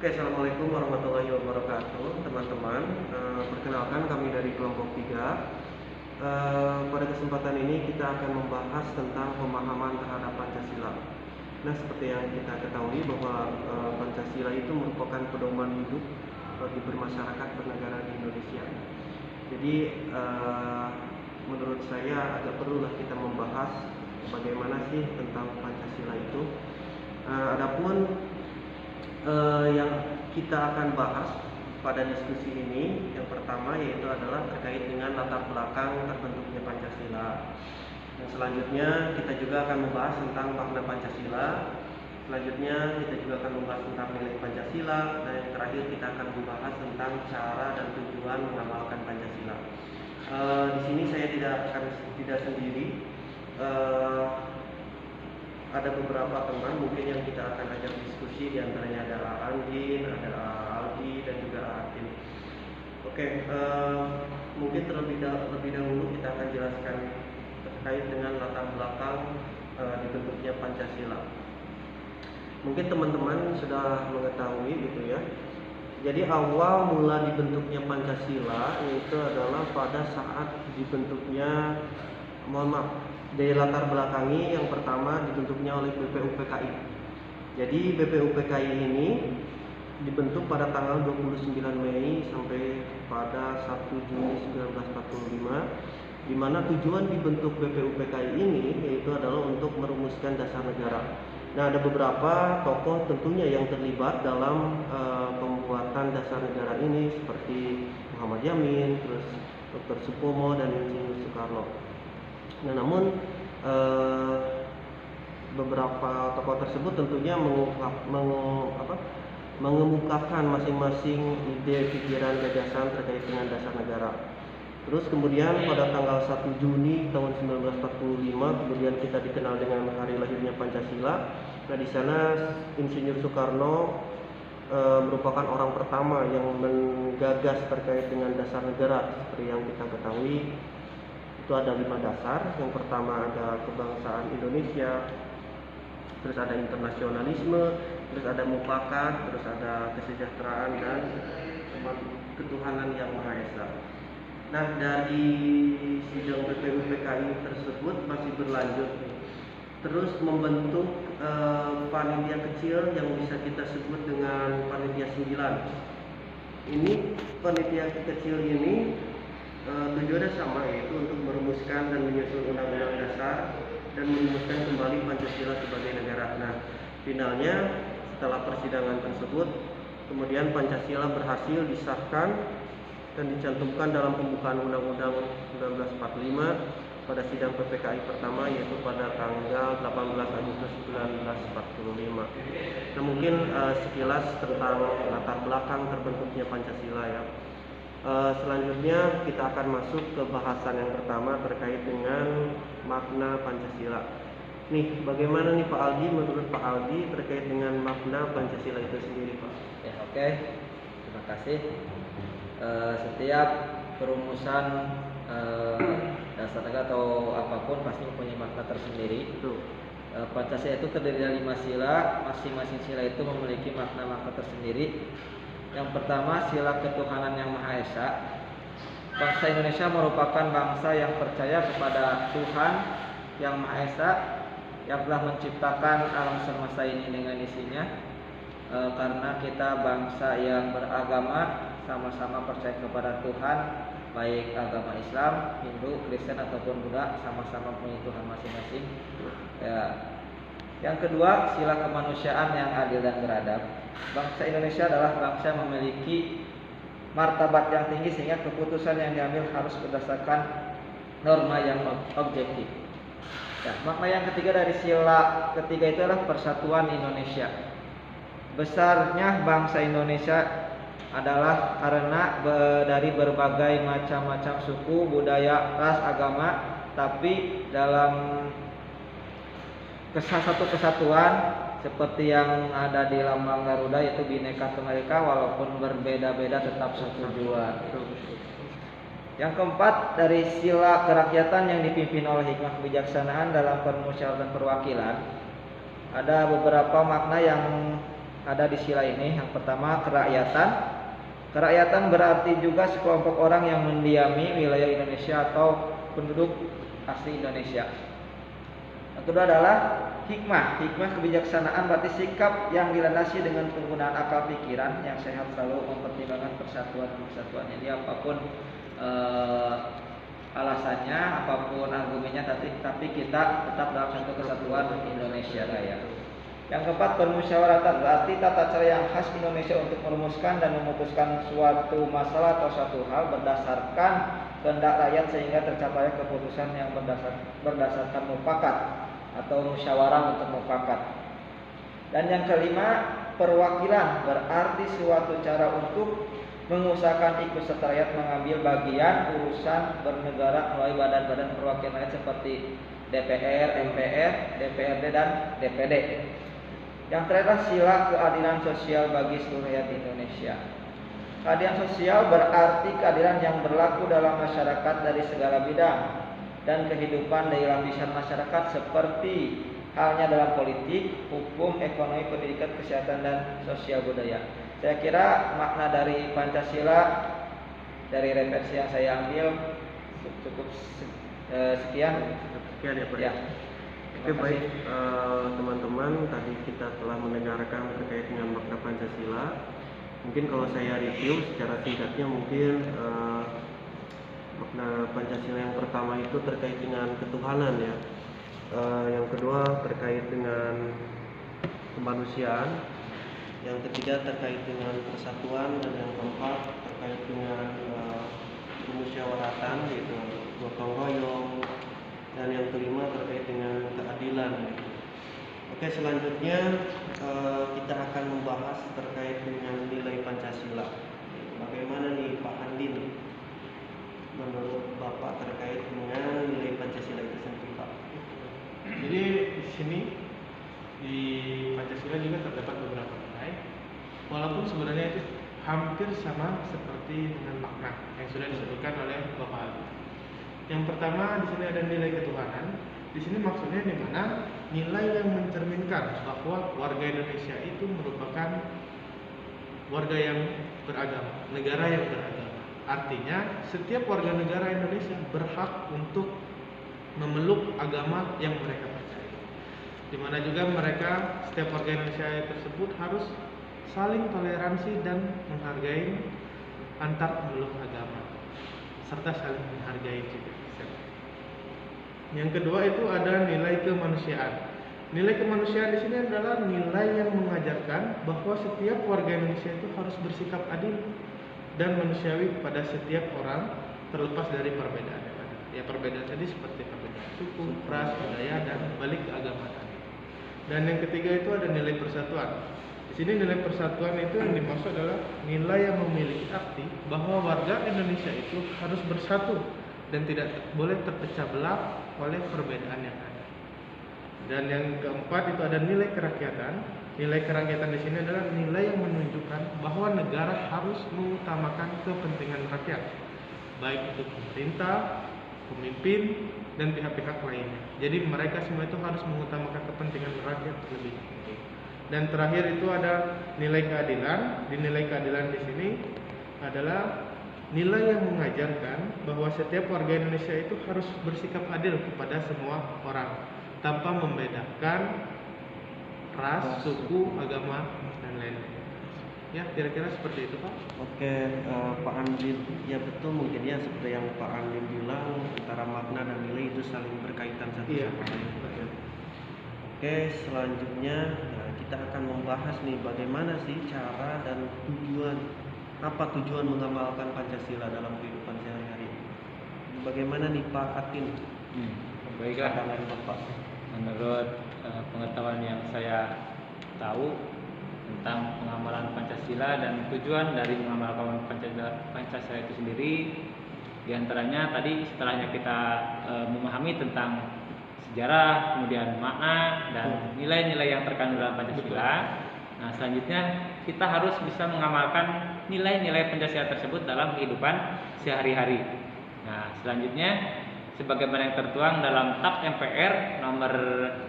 Oke, Assalamualaikum warahmatullahi wabarakatuh, teman-teman. Perkenalkan, kami dari kelompok 3. Pada kesempatan ini kita akan membahas tentang pemahaman terhadap Pancasila. Nah, seperti yang kita ketahui bahwa Pancasila itu merupakan pedoman hidup bagi bermasyarakat bernegara di Indonesia. Jadi, menurut saya agak perlulah kita membahas bagaimana sih tentang Pancasila itu. Adapun yang kita akan bahas pada diskusi ini, yang pertama yaitu adalah terkait dengan latar belakang terbentuknya Pancasila. Dan selanjutnya kita juga akan membahas tentang makna Pancasila. Selanjutnya kita juga akan membahas tentang nilai Pancasila, dan yang terakhir kita akan membahas tentang cara dan tujuan mengamalkan Pancasila. Di sini saya tidak sendiri. Ada beberapa teman mungkin yang kita akan ajak diskusi, diantaranya ada Andin, ada Aldi, dan juga Atin. Oke, mungkin terlebih dahulu kita akan jelaskan terkait dengan latar belakang dibentuknya Pancasila. Mungkin teman-teman sudah mengetahui gitu ya. Jadi awal mula dibentuknya Pancasila itu adalah pada saat dibentuknya, dari latar belakangi yang pertama dibentuknya oleh BPUPKI. Jadi BPUPKI ini dibentuk pada tanggal 29 Mei sampai pada 1 Juni 1945, di mana tujuan dibentuk BPUPKI ini yaitu adalah untuk merumuskan dasar negara. Nah, ada beberapa tokoh tentunya yang terlibat dalam pembuatan dasar negara ini, seperti Muhammad Yamin, terus Dr. Supomo, dan Insinyur Soekarno. Nah, namun beberapa tokoh tersebut tentunya mengemukakan masing-masing ide, pikiran, gagasan terkait dengan dasar negara. Terus kemudian pada tanggal 1 Juni tahun 1945 kemudian kita dikenal dengan hari lahirnya Pancasila. Nah, di sana Insinyur Soekarno merupakan orang pertama yang menggagas terkait dengan dasar negara. Seperti yang kita ketahui, itu ada 5 dasar. Yang pertama ada kebangsaan Indonesia, terus ada internasionalisme, terus ada mufakat, terus ada kesejahteraan, dan ketuhanan yang Maha Esa. Nah, dari sidang BPUPKI tersebut masih berlanjut, terus membentuk panitia kecil yang bisa kita sebut dengan panitia 9. Ini panitia kecil ini tujuannya sama, yaitu untuk merumuskan dan menyusun undang-undang dasar dan merumuskan kembali Pancasila sebagai negara. Nah, finalnya setelah persidangan tersebut, kemudian Pancasila berhasil disahkan dan dicantumkan dalam pembukaan Undang-Undang 1945 pada sidang PPKI pertama, yaitu pada tanggal 18 Agustus 1945. Nah, mungkin sekilas tentang latar belakang terbentuknya Pancasila ya. Selanjutnya kita akan masuk ke bahasan yang pertama terkait dengan makna Pancasila. Nih, bagaimana nih Pak Aldi, menurut Pak Aldi terkait dengan makna Pancasila itu sendiri, Pak? Ya, oke. Terima kasih. Setiap perumusan dasar negara atau apapun pasti mempunyai makna tersendiri. Pancasila itu terdiri dari 5 sila, masing-masing sila itu memiliki makna-makna tersendiri. Yang pertama, sila ketuhanan yang Maha Esa. Bangsa Indonesia merupakan bangsa yang percaya kepada Tuhan yang Maha Esa, yang telah menciptakan alam semesta ini dengan isinya. Karena kita bangsa yang beragama, sama-sama percaya kepada Tuhan, baik agama Islam, Hindu, Kristen ataupun Buddha, sama-sama punya Tuhan masing-masing. Ya. Yang kedua, sila kemanusiaan yang adil dan beradab. Bangsa Indonesia adalah bangsa yang memiliki martabat yang tinggi, sehingga keputusan yang diambil harus berdasarkan norma yang objektif. Nah, makna yang ketiga dari sila ketiga itu adalah persatuan Indonesia. Besarnya bangsa Indonesia adalah karena dari berbagai macam-macam suku, budaya, ras, agama, tapi dalam satu kesatuan seperti yang ada di lambang Garuda, yaitu Bhinneka Tunggal Ika, walaupun berbeda-beda tetap satu jua. Yang keempat, dari sila kerakyatan yang dipimpin oleh hikmah kebijaksanaan dalam permusyawaratan perwakilan, ada beberapa makna yang ada di sila ini. Yang pertama kerakyatan. Kerakyatan berarti juga sekelompok orang yang mendiami wilayah Indonesia atau penduduk asli Indonesia. Yang kedua adalah hikmah. Hikmah kebijaksanaan berarti sikap yang dilandasi dengan penggunaan akal pikiran yang sehat, selalu mempertimbangkan persatuan kesatuan. Jadi apapun alasannya, apapun argumennya, tapi kita tetap dalam satu kesatuan Indonesia Raya. Yang keempat, permusyawaratan berarti tata cara yang khas Indonesia untuk merumuskan dan memutuskan suatu masalah atau suatu hal berdasarkan kehendak rakyat sehingga tercapai keputusan yang berdasarkan mufakat atau musyawarah untuk mufakat. Dan yang kelima, perwakilan berarti suatu cara untuk mengusahakan ikut serta rakyat mengambil bagian urusan bernegara melalui badan-badan perwakilan rakyat seperti DPR, MPR, DPRD dan DPD. Yang terakhir, sila keadilan sosial bagi seluruh rakyat Indonesia. Keadilan sosial berarti keadilan yang berlaku dalam masyarakat dari segala bidang dan kehidupan dari lapisan masyarakat seperti halnya dalam politik, hukum, ekonomi, pendidikan, kesehatan, dan sosial budaya. Saya kira makna dari Pancasila dari referensi yang saya ambil cukup sekian. Sekian ya Pak. Ya. Oke, baik teman-teman, tadi kita telah mendengarkan terkait dengan makna Pancasila. Mungkin kalau saya review secara singkatnya, mungkin makna Pancasila yang pertama itu terkait dengan ketuhanan ya. Yang kedua terkait dengan kemanusiaan. Yang ketiga terkait dengan persatuan, dan yang keempat terkait dengan permusyawaratan, yaitu gotong royong. Dan yang kelima terkait dengan keadilan. Oke, selanjutnya kita akan membahas terkait dengan nilai Pancasila. Bagaimana nih Pak Andin, menurut Bapak terkait dengan nilai Pancasila itu sendiri Pak? Jadi di sini di Pancasila juga terdapat beberapa nilai, walaupun sebenarnya itu hampir sama seperti dengan makna yang sudah disebutkan oleh Bapak Ali. Yang pertama, di sini ada nilai ketuhanan. Di sini maksudnya di mana nilai yang mencerminkan bahwa warga Indonesia itu merupakan warga yang beragama, negara yang beragama. Artinya, setiap warga negara Indonesia berhak untuk memeluk agama yang mereka percaya. Di mana juga mereka, setiap warga Indonesia tersebut harus saling toleransi dan menghargai antar pemeluk agama, serta saling menghargai juga. Yang kedua itu ada nilai kemanusiaan. Nilai kemanusiaan di sini adalah nilai yang mengajarkan bahwa setiap warga Indonesia itu harus bersikap adil dan manusiawi kepada setiap orang terlepas dari perbedaan. Ya, perbedaan tadi seperti perbedaan suku, ras, budaya, dan balik ke agama tadi. Dan yang ketiga itu ada nilai persatuan. Di sini nilai persatuan itu yang dimaksud adalah nilai yang memiliki arti bahwa warga Indonesia itu harus bersatu dan tidak boleh terpecah belah oleh perbedaan yang ada. Dan yang keempat itu ada nilai kerakyatan. Nilai kerakyatan di sini adalah nilai yang menunjukkan bahwa negara harus mengutamakan kepentingan rakyat, baik itu pemerintah, pemimpin, dan pihak-pihak lainnya. Jadi mereka semua itu harus mengutamakan kepentingan rakyat lebih penting. Dan terakhir itu ada nilai keadilan. Di nilai keadilan di sini adalah nilai yang mengajarkan bahwa setiap warga Indonesia itu harus bersikap adil kepada semua orang tanpa membedakan ras, suku, agama, dan lain-lain. Ya, kira-kira seperti itu Pak. Oke, Pak Andin, ya betul, mungkin ya seperti yang Pak Andin bilang, antara makna dan nilai itu saling berkaitan satu sama lain. Oke, selanjutnya kita akan membahas nih bagaimana sih cara dan tujuan, apa tujuan mengamalkan Pancasila dalam kehidupan sehari-hari. Bagaimana nih Pak Atin? Baiklah, pandangan Bapak. menurut pengetahuan yang saya tahu tentang pengamalan Pancasila dan tujuan dari mengamalkan Pancasila itu sendiri, diantaranya tadi setelahnya kita memahami tentang sejarah, kemudian makna dan nilai-nilai yang terkandung dalam Pancasila. Nah, selanjutnya kita harus bisa mengamalkan nilai-nilai Pancasila tersebut dalam kehidupan sehari-hari. Nah, selanjutnya sebagaimana yang tertuang dalam TAP MPR nomor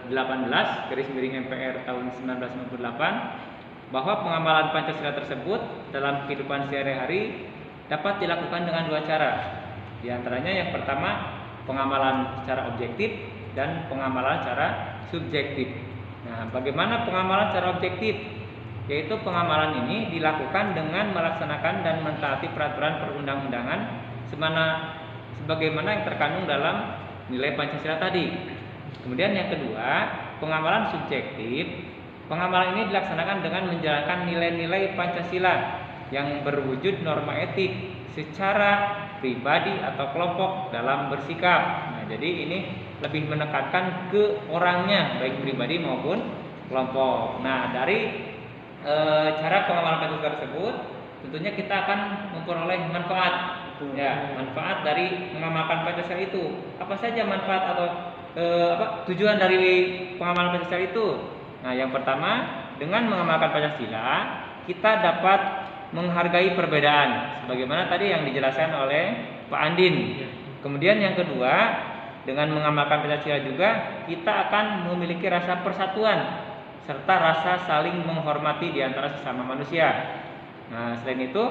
18 /MPR tahun 1998 bahwa pengamalan Pancasila tersebut dalam kehidupan sehari-hari dapat dilakukan dengan dua cara. Di antaranya yang pertama, pengamalan secara objektif dan pengamalan secara subjektif. Nah, bagaimana pengamalan secara objektif? Yaitu pengamalan ini dilakukan dengan melaksanakan dan mentaati peraturan perundang-undangan sebagaimana yang terkandung dalam nilai Pancasila tadi. Kemudian yang kedua, pengamalan subjektif. Pengamalan ini dilaksanakan dengan menjalankan nilai-nilai Pancasila yang berwujud norma etik secara pribadi atau kelompok dalam bersikap. Nah, jadi ini lebih menekankan ke orangnya, baik pribadi maupun kelompok. Nah, dari cara pengamalan Pancasila tersebut, tentunya kita akan memperoleh manfaat. Ya, manfaat dari mengamalkan Pancasila itu. Apa saja manfaat atau tujuan dari pengamalan Pancasila itu? Nah, yang pertama, dengan mengamalkan Pancasila, kita dapat menghargai perbedaan, sebagaimana tadi yang dijelaskan oleh Pak Andin. Kemudian yang kedua, dengan mengamalkan Pancasila juga, kita akan memiliki rasa persatuan serta rasa saling menghormati di antara sesama manusia. Nah, selain itu,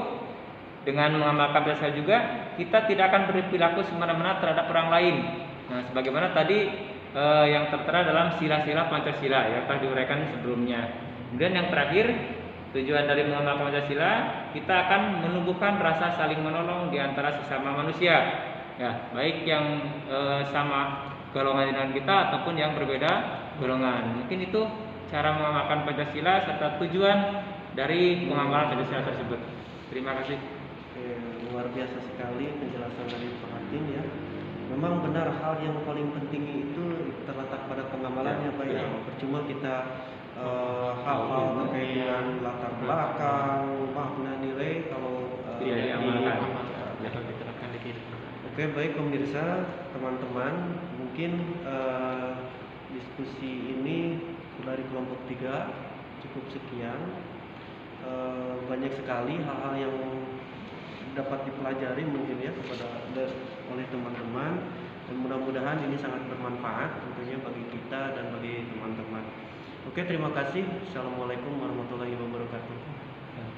dengan mengamalkan Pancasila juga, kita tidak akan berperilaku semena-mena terhadap orang lain. Nah, sebagaimana tadi yang tertera dalam sila-sila Pancasila yang telah diuraikan sebelumnya. Kemudian yang terakhir, tujuan dari mengamalkan Pancasila, kita akan menumbuhkan rasa saling menolong di antara sesama manusia. Ya, baik yang sama golongan dengan kita ataupun yang berbeda golongan. Mungkin itu cara mengamalkan Pancasila serta tujuan dari pengamalan Pancasila tersebut. Terima kasih. Luar biasa sekali penjelasan dari Pak Andin ya. Memang benar, hal yang paling penting itu terletak pada pengamalannya Pak ya. Percuma kita hafal terkait dengan latar belakang, makna nilai kalau tidak diamalkan. Oke, baik pemirsa, teman-teman, mungkin diskusi ini dari kelompok 3 cukup sekian. Banyak sekali hal-hal yang dapat dipelajari mungkin ya oleh teman-teman, dan mudah-mudahan ini sangat bermanfaat tentunya bagi kita dan bagi teman-teman. Oke, terima kasih. Assalamualaikum warahmatullahi wabarakatuh.